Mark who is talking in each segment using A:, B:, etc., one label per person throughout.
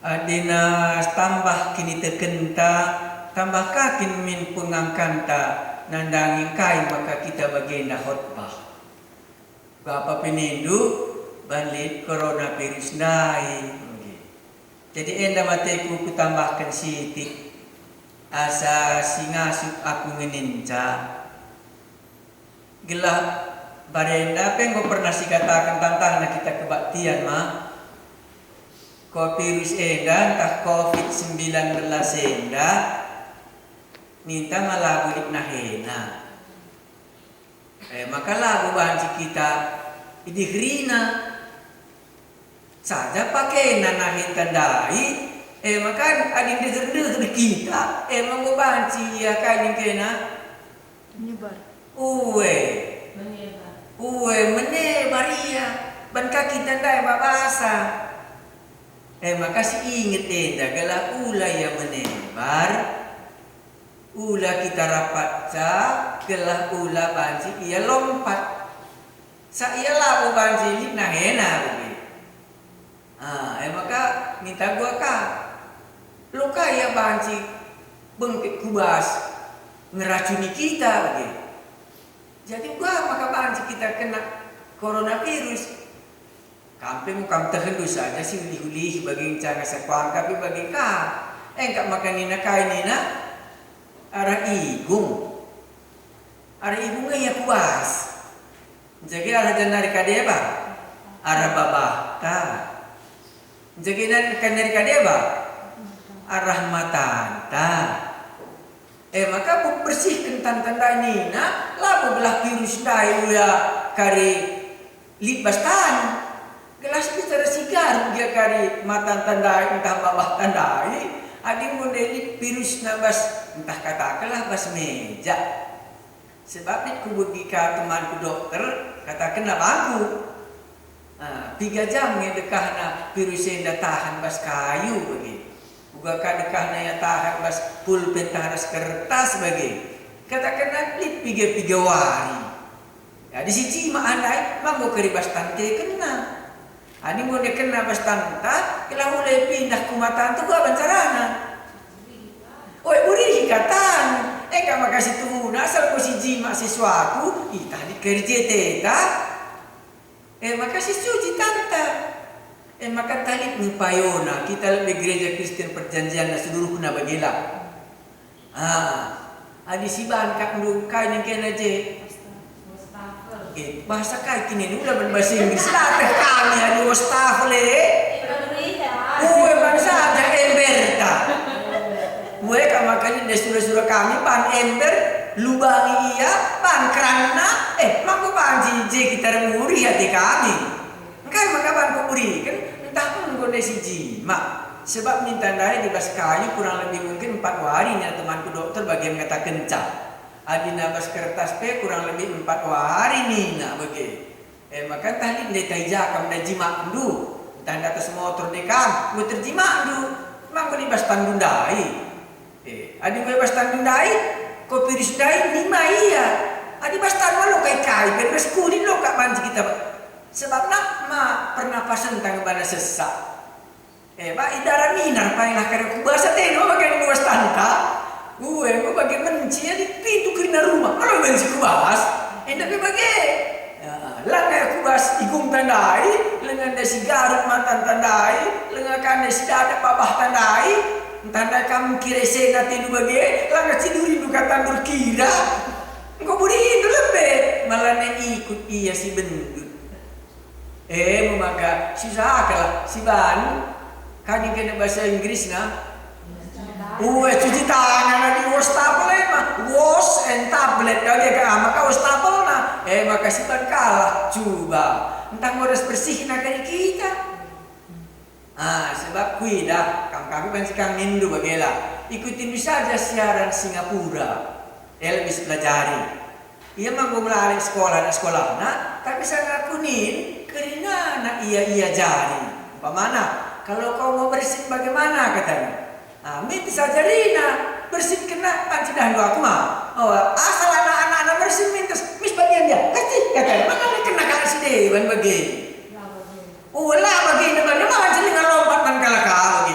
A: Adina tambah kini terkenta, tambah kakin min pengangkanta, nandangin kai maka kita baginda khotbah. Bapa penindu balik coronavirus nai. Jadi enda mateku ku tambahkan sitik asa singasuk aku ngeninca. Gelap barenda penggo pernah sikatakan tantang kita kebaktian mah. Ko virus enda entah COVID-19 enda minta malabu nahena. Maka lagu banci kita idihrina saja pakai nanahin tandai maka adin deher kita mau banci ya kain kena
B: menyebar
A: menebar iya ban kaki tandai babasa maka si inget dagala ula ya menebar ula kita rapat gelah ula banci ia lompat sa iya labu banci nahena begitu. Maka minta gua lo kaya banci bengkit kubas ngeracuni kita begitu. Jadi gua maka banci kita kena coronavirus. Kampung kam terhendu saja sih ulih-ulih bagi cara sekwang tapi bagi engkak makanina kainina arah igung ya kuas. Jadi arah janari kadeba arah babah jadi kan dari kadeba arah matanta maka bersihkan tanda nina lalu belah virus dai uya kari lipas tan gelas bicara sigar dia kari mata tandai entah babah tandai adi modeli virus nabas entah katakanlah bas meja sebab itu bagi temanku dokter katakan aku 3 jam ya dekahna virus yang tahan bas kayu bagi buka dekahna ya tahan bas pulpen tahan kertas bagi katakan lip 3 wari ya di sini mah andai mau keribas tante kena ani mau dia kena bas tanta kalau mulai pindah ke mata tu gua bancarana oi uri hikatan kak makasih tuhuna asal posisi mak sesuatu tadi kerja teta makasih suci tanta maka tali ngupayona kita lebih gereja Kristen perjanjian seluruhnya bagilah adi siban kak ndu kain kena je bahasa kai kini ulah berbahasa Inggris lah kami adi wastafle bangsa ada emberta kak makanya dari surah-surah kami pan ember lubangi iya pan kerana maku pan jiji kita remuri hati kami kan maka pan kuburi kan entah pun kondisi jima sebab minta dari di bas kayu kurang lebih mungkin 4 hari nih temanku dokter bagian kata kencang adina bas kertas kurang lebih 4 hari nih nak bagi maka tadi ndetai jakam dan jima dulu tanda atas motor dekam gue terjima dulu maku di bas tanggung dai adi bebas tanggung dai kopi risdai lima iya adi bas tanggung lo kai bebas kulit lo kak banci kita sebab nak pernapasan tanggung bana sesak pak idara minar pailah karena kubasa teno bagian bebas tanta gue bagian menci di pintu kerina rumah kalau benci kubas tapi bagian langgar kubas igung tandai lengan desi garut mantan tandai lengan kan desi dada babah tandai tanda kamu kira saya tidur bagi langgar tidur itu kata berkira engkau beri itu lebih malah ikut iya si bendut maka si sakalah si ban kan kena bahasa Inggris nah cuci tangan di wastafel wash and tablet kalau dia maka wastafel nah maka si ban kalah coba entah ngurus bersih nak dari kita sebab kuida kami pensikang Hindu bagilah ikutin saja siaran Singapura lebih pelajari ia mampu melalui sekolah tapi saya ngakunin karena anak iya jari mana kalau kau mau bersih bagaimana katanya minta saja Rina bersih kena panci dah aku mah asal anak-anak bersih minta mis bagian dia kasih katanya mana kena kasih dewan bagi lah bagi mana jadi lompat man kalaka bagi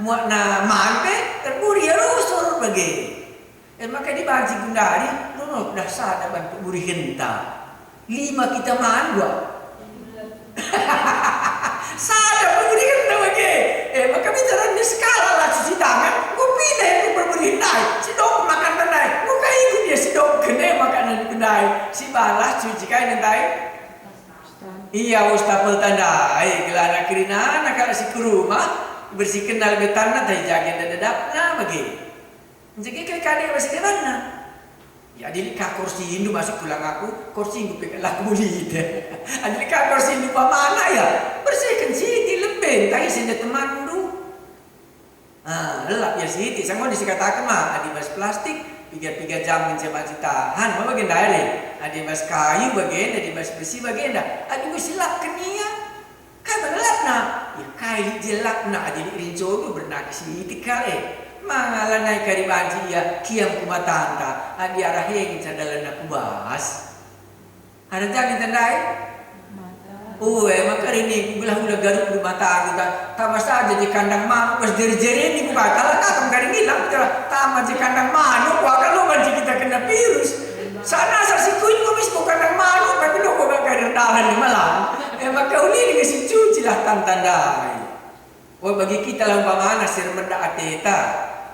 A: muak na mante terburi ya rusur bagi. Maka di banci gundari nono dah sada bantu buri henta. 5 kita man gua. Sada buri henta bagi. Maka bicara di skala lah cuci tangan, gua pindah itu berburi henta. Si dok makan tandai, gua kayak ikut dia si dok kene makanan kedai. Si balas cuci kain tandai. Iya ustapel tandai gelana kirina nak si kuruma bersih kenal betana tadi jaga dadapna bagi. Jadi kayak kade masih di mana? Ya di kursi Hindu masuk pulang aku kursi Hindu pegang laku buli deh. Ada kursi Hindu mana ya? Bersihkan sih lebih tadi sini teman dulu. Lelap ya sih. Sanggup disikatakan mah ada mas plastik. 3 jam mencoba tahan, mau bagian dari, ada mas kayu bagian, ada mas besi bagian dah, ada mas silap kenia, kan melap na, ya kayu jelak na, ada rinco tu bernak sih kali, mangalan naik kari banci ya, kiam kumatanta, ada arah yang cadalan aku bahas, ada jangan tandai. Maka ini gula-gula garuk di mata aku tak saja di kandang manuk pas jeri-jeri ini bukan kalau kakak kari bilang tama di kandang manuk kalau manci kita kena virus sana asal si kuing kumis bukan kandang manuk tapi lo bukan kari rendahan di malam maka uli ini si cuci lah tandai. Bagi kita lah umpamana si remenda ateta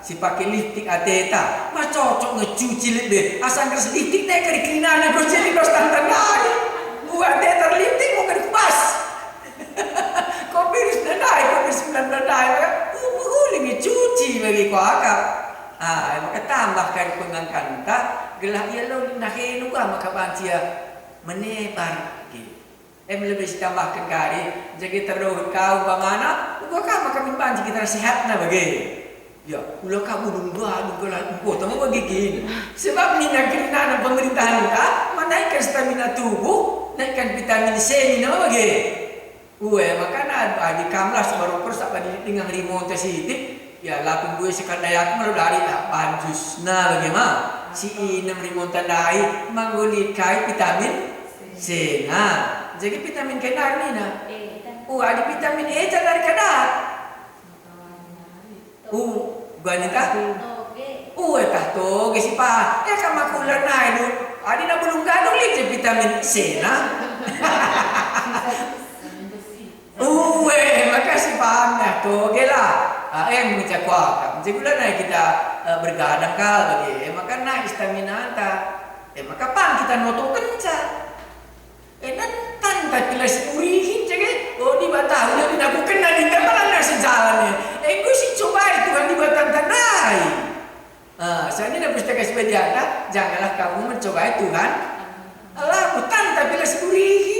A: si pakai lipstick ateta mah cocok ngecuci lebih asal keras lipstick naik kari kerinana kau jadi kau tandai. Buat dia terliptik mau ke pas. Kau virus dadai, kau virus 9 dadai, ini cuci bagi kau akak. Maka tambahkan pengangkan tak, gelah ia lo nak inu kah maka bancia menebar. Lebih tambahkan kari, jadi terus kau bagaimana? Kau kah maka banci kita sehat na bagi. Ya, ulah kamu dulu tamu bagi sebab ni nak kena pemerintahan kita menaikkan stamina tubuh, naikkan vitamin C ni nama bagi. Maka ada di kamlas baru persak pada dengan remote sidik. Ya, lapin gue sekat dayak malu dari panjus. Nah, bagaimana? Si inem remote tandai manggulit kai vitamin C. Nah, jadi vitamin K ni nah. Ada vitamin E dari kadar. Ganita? Tah toge si pa. Ya kama kulan na ino. Adi na bulong ganong lit vitamin C na. Makasih paham na toge lah. Yang mengejar kuat. Jadi bulan na kita bergadang kal bagi. Maka na stamina anta. Maka pan kita noto kenca. Dan tanta kilas urihin jadi. Di batang jadi aku kena di mana na sejalannya. Gue sih coba itu kan di batang tandai. Saya ini dah pustaka sebediana, janganlah kamu mencoba itu kan. Allah hutan tapi lah seburihi.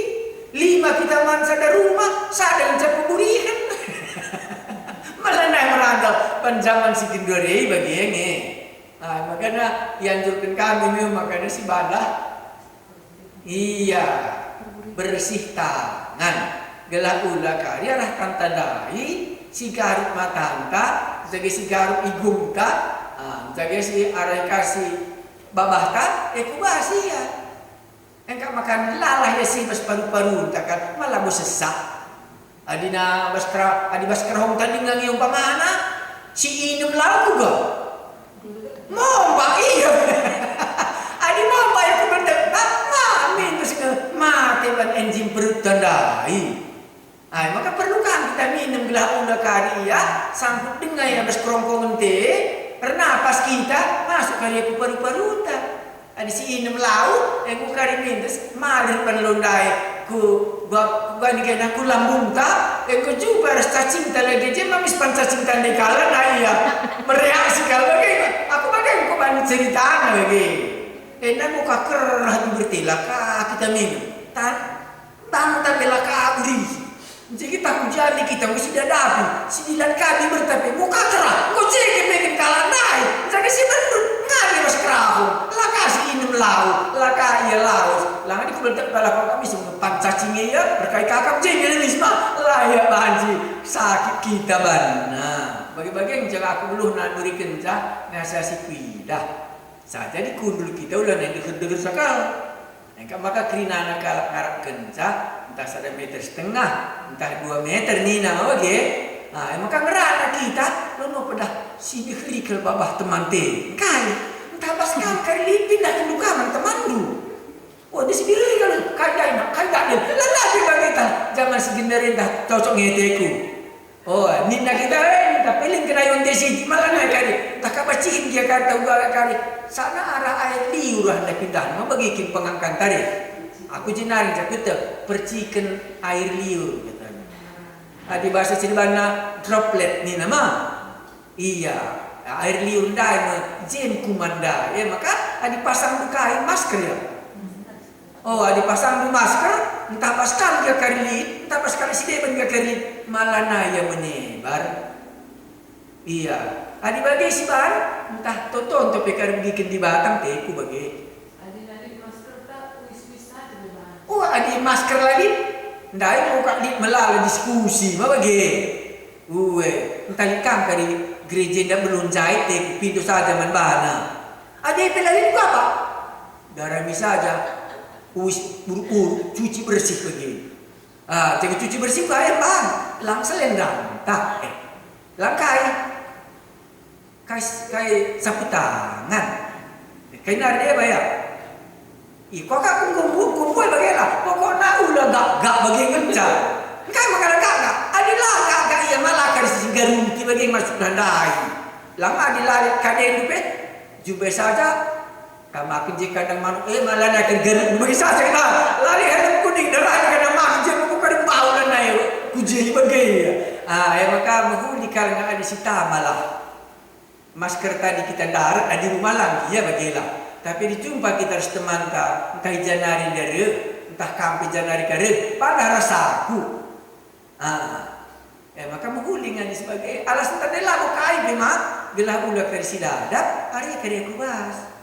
A: 5 kita mansa dari rumah, sadar mencap pemburihan. Malah naik merangkal panjaman si gendori bagi ini. Makanya dianjurkan kami makanya si balah. Iya, bersih tangan. Gelah ula kari arah tandai. Si garuk matanta, jaga si garuk igungta, jaga si arai kasih babahta, kubasi ya. Engkau makan lalah ya si bas paru-paru, takkan malah bos sesak. Adina baskra, adi baskra hong tadi ngangi umpamana, si inem lau juga. Momba iya. Adi momba ya kuberdek, mami terus mati ban enzim perut tandai. Maka perlukan kita minum gelah ula kari ya sangkut dengan ya berkerongkongan teh pernapas kita masuk kari aku paru-paru tak ada si inem lau aku kari mintus malir penlondai ku gua ni kena ku lambung tak aku juga harus cacing tak lagi je mamis pan cacing tanda kala na iya bereaksi kalau bagi aku bagai aku banyak cerita lagi enak aku kaker hati bertilak kita minum tak bela kabri. Jadi tak jadi kita mesti dadapi. Sinilan kami bertapi muka kerah. Kau cek bikin kalah naik. Jadi si berdut ngari mas kerahu. Laka si inem lau. Laka ia laus. Langa di kubeltak balak kami semua pancacingnya ya. Berkait kakak cek ini misma. Layak banji. Sakit kita bana. Bagi-bagi yang jangan aku belum nanduri kenca. Ngasih kuidah. Saja di kundul kita ulah yang deger-deger sakal. Maka kerina kalak karak kenca. Entah 1,5 meter, entah 2 meter ni nama bagi. Maka ngerana kita lono pada si diklikal babah teman te. Kai, entah pas kari lipin dah kendu kaman teman du. Oh, di sini kalau kai dah lelaki bagita zaman segendarin dah cocok ngeteku. Oh, nina kita tak pilih kena yon desi malah naik kali. Tak kabaciin dia kata uga kali. Sana arah air liur dah pindah. Mau bagikin pengangkat tadi. Aku jenari kita percikan air liur katanya. Di bahasa Cirebana droplet ni nama. Iya, air liur dah jen kumanda. Ya maka dipasang buka masker ya. Oh, dipasang di masker, entah pas kali dia kari, entah pas kali si dia dia kari, malah naya menebar. Iya, bagi si bar, entah tonton tapi kari bikin di batang teku bagi.
B: Adi masker tak wis aja bang.
A: Oh, masker lagi, ndai mau kali melala diskusi, ma bagi. Entah likam kari gereja ndak belum jahit teku pintu saja manbana. Pelalin gua apa? Darah saja. Buru-buru cuci bersih begini. Jangan cuci bersih kaya bang, langsung selendang, tak langkai, kai sapu tangan, kai nari dia bayar. Kau kak kumpul bagaimana? Pokoknya ulah gak bagi ngejar. Kai makanan gak. Adilah gak iya malah kari sisi garunti bagi masuk dandai. Lama adilah kadang dupe, jube saja. Makin jika kadang manu malah nak gerut bagi saja kita lari helm kuning darah kadang makin jika bukan kadang bau lah naik kuji bagai maka menghuni kalau ada sita malah masker tadi kita darat di rumah lagi ya bagilah tapi dijumpa kita harus teman entah janari dari entah kampi janari kare pada rasaku maka menghuni ngani sebagai alasan tadi lagu kai memang gelah udah versi dadat hari kare kubas.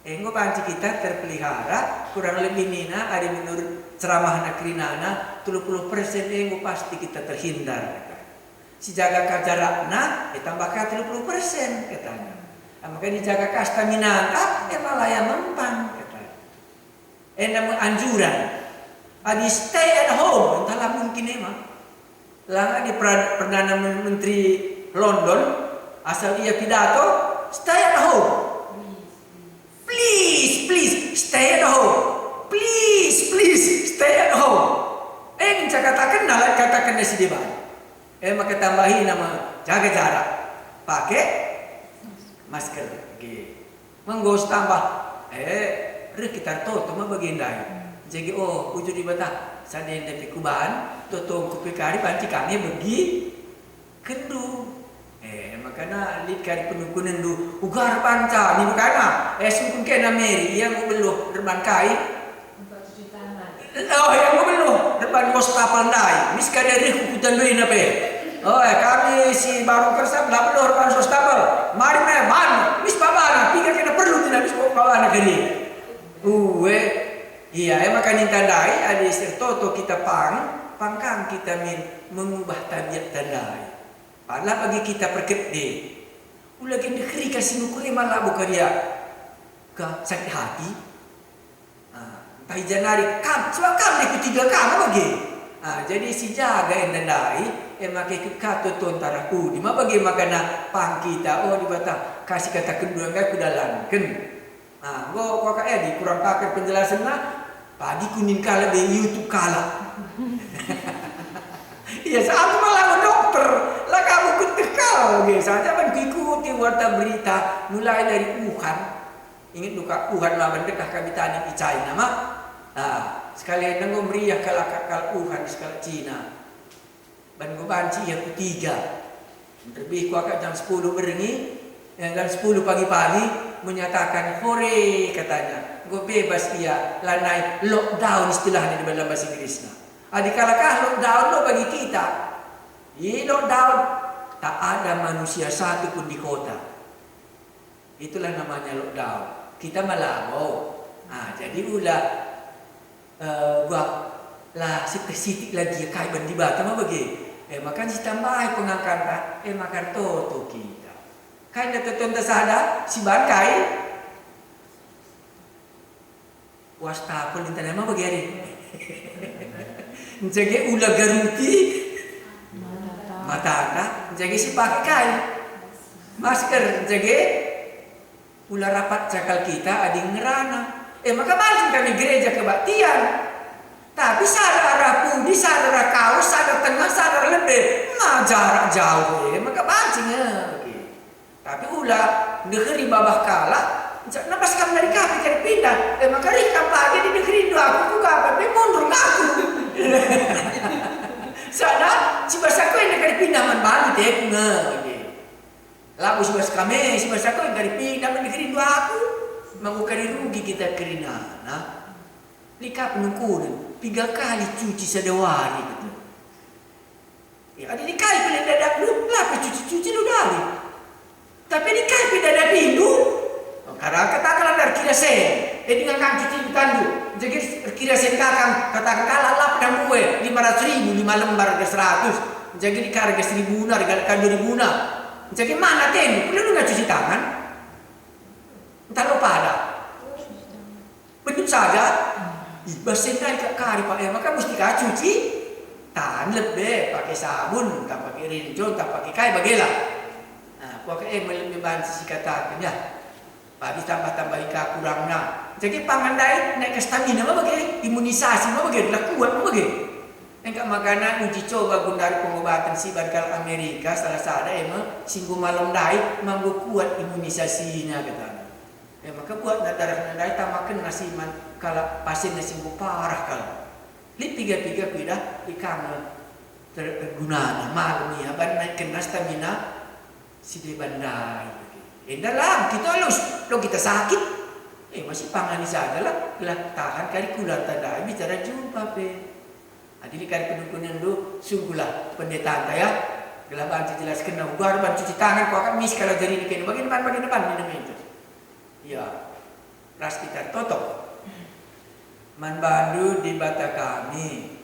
A: Engko panci kita terpelihara kurang lebih nina ada menurut ceramah nakrinana 30% engko pasti kita terhindar. Si jaga jarakna ditambah 30% katanya. Maka dijaga stamina malah yang mempan katanya. Namun anjuran stay at home entahlah mungkin emang. Langa di Perdana Menteri London asal dia pidato stay at home. Please, stay at home. Please, stay at home. Katakan si depan. Maka tambahin nama jaga jarak. Pakai masker. Menggos tambah. Kita toto mah bagendai. Jadi ujung di bata. Sadin dari kuban, toto kupikari panci kami bagi kendu. Makanya lihat penukunan du ugar panca ni makanya sungkun kena meri yang beluh reban kai
B: Untuk cuci tangan.
A: yang beluh reban wastafel ndai mis kadari kukutan duin apa kami si baru kersa belah beluh reban wastafel mari man mis babana tiga kena perlu tidak mis babana kini iya makanya tandai ada sertoto kita pangkang kita mengubah tabiat tandai. Padahal bagi kita perkedde, ulagi negeri kasih nukuri malah bukan dia ke sakit hati. Tai janari sebab kami ketiga kami bagi. Jadi si jaga yang tandai, makai kato tontara di mana bagi makana pang kita di bata kasih kata kedua enggak kudalan ken. Gua kayak di kurang pakai penjelasan pagi kuning kala di YouTube kala. Iya, aku malah dokter. Lah kamu ketekal saja kan ikuti warta berita mulai dari Wuhan. Ingat duka Wuhan mah bendekah kami tadi di China mah. Sekalian nanggo meriah kalakal Wuhan skala Cina. Ban go banci yang ketiga. Lebih kuat jam 10 berengi, jam 10 pagi-pagi menyatakan hore katanya. Go bebas dia lanai lockdown istilahnya di dalam bahasa Inggrisnya. Adikala lockdown lo bagi kita. Lockdown tak ada manusia satu pun di kota. Itulah namanya lockdown. Kita malabo. Jadi ulah gua lah sitik lagi kai bandi bata mah bagi. Makan si tambah pengangkat makan toto kita. Kai na teton tasada si bangkai. Wastafel intana mah bagi hari. Jadi ulah garuti mata jadi si pakai masker jage pula rapat cakal kita adi ngerana. Maka balik kami gereja kebaktian. Tapi sadar pudi, sadar kau, sadar tengah, sadar lebih, jarak jauh. Maka bancingnya. Tapi ulah negeri babah kalah. Napas kami dari kami kali pindah. Maka rika pagi di negeri itu aku juga apa? Mundur ngaku. Sada, si basaku yang kali pindah man balik deh nge. Lalu si bas kami, si basaku yang kali pindah man negeri itu aku. Mau kali rugi kita kerina. Nah, lika penungkunan 3 kali cuci sedewari gitu. Ya ada dikali pilih dadak lu, lah cuci lu dari. Tapi dikali pilih dadak lu. Karena katakanlah dari kira sen, dengan kang cuci tandu, jadi kira sen kakang katakan kalah lap dan gue 500.000 5 lembar ke 100, jadi di harga 1.000 na, harga 2.000 na, jadi mana tendu, perlu nggak cuci tangan? Entah lupa ada, betul saja, basen naik kari pak, maka mesti kah cuci tangan lebih, pakai sabun, tak pakai rinjo, tak pakai kai bagelah, nah pokoknya membantu si katakan ya. Pagi tambah ika kurangnya. Jadi pangandai naik ke stamina apa bagi imunisasi apa bagi lah kuat apa bagi. Engkau makanan uji coba gundari pengobatan si barkal Amerika salah sada emang singgu malam dai mampu kuat imunisasinya katanya. Maka buat darah dai tamakan nasi man kalau pasien singgu parah kalau. Li piga-piga kuida ikang terguna malam ni aban naik kena stamina si de bandai. Dalam kita halus, lo kita sakit, masih pangani saja lah tahan kali kulat tanda, bicara jumpa pe. Adili kali pendukunan lu, sungguhlah pendeta ya, gelah bantu jelaskan, ugar bantu cuci tangan, kau akan mis kalau jadi ini, bagian depan ini itu. Ya, ras kita totok. Man bandu di bata kami,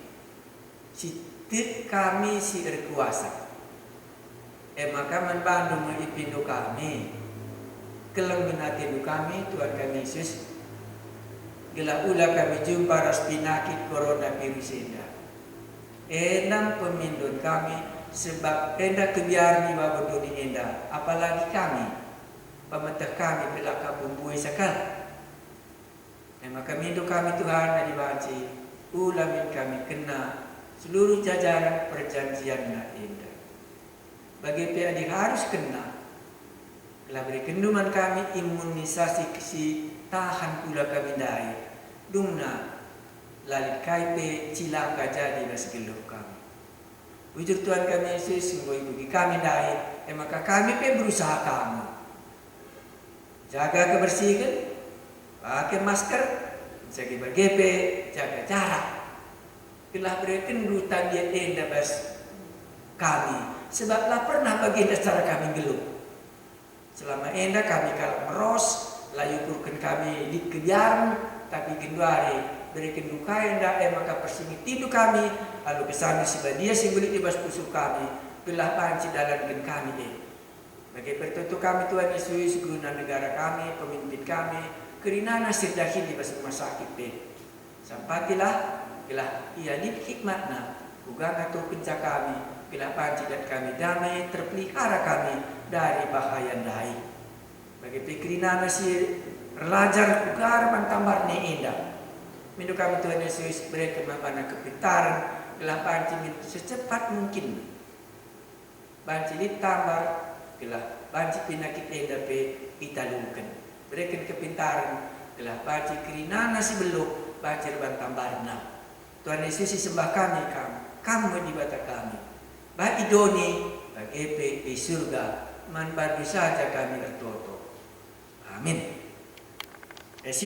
A: sitit kami si berkuasa. Maka man bandu mengipindo kami. Kelembin hati kami Tuhan kami Yesus gila ulah kami jumpa ras penyakit coronavirus ini enam pemindun kami sebab enda kebiar di bawah dunia enda apalagi kami pemerintah kami belaka bumbui sekal maka mindu kami Tuhan dari banci ulah min kami kena seluruh jajaran perjanjian enda bagi pihak harus kena telah beri kenduman kami imunisasi kesi tahan pula kami dai dumna lalit kaipe cilaka jadi basgeluh kami wujud Tuhan kami Yesus sungguh ibu kami dai maka kami pe berusaha kami jaga kebersihan pakai masker jaga bergepe jaga jarak telah beri kendutan dia enda bas kami sebablah pernah baginda secara kami geluh selama enda kami kalau meros layu kurken kami dikejar tapi genduari berikan duka enda maka persingit tidu kami lalu kesana si badia si bulik di bas pusuh kami belah panci dalam kami bagi pertutu kami Tuhan Yesus guna negara kami pemimpin kami kerina nasir dahil di bas rumah sakit sampatilah gelah ia di hikmatna ugang atau kenca kami gelah panci dan kami damai terpelihara kami dari bahaya dai. Bagi pikiran nasi relajar ugar mantambar ne indah. Mindu kami Tuhan Yesus beri kemampuan kepintaran gelah banci secepat mungkin. Banci ditambar gelah banci penyakit indah pe italukan. Berikan kepintaran gelah banci kerina nasi beluk banci bantambarna. Tuhan Yesus sembah kami kamu di bata kami. Bagi idoni bagi pe di surga man bantu saja kami bertoto. Amin.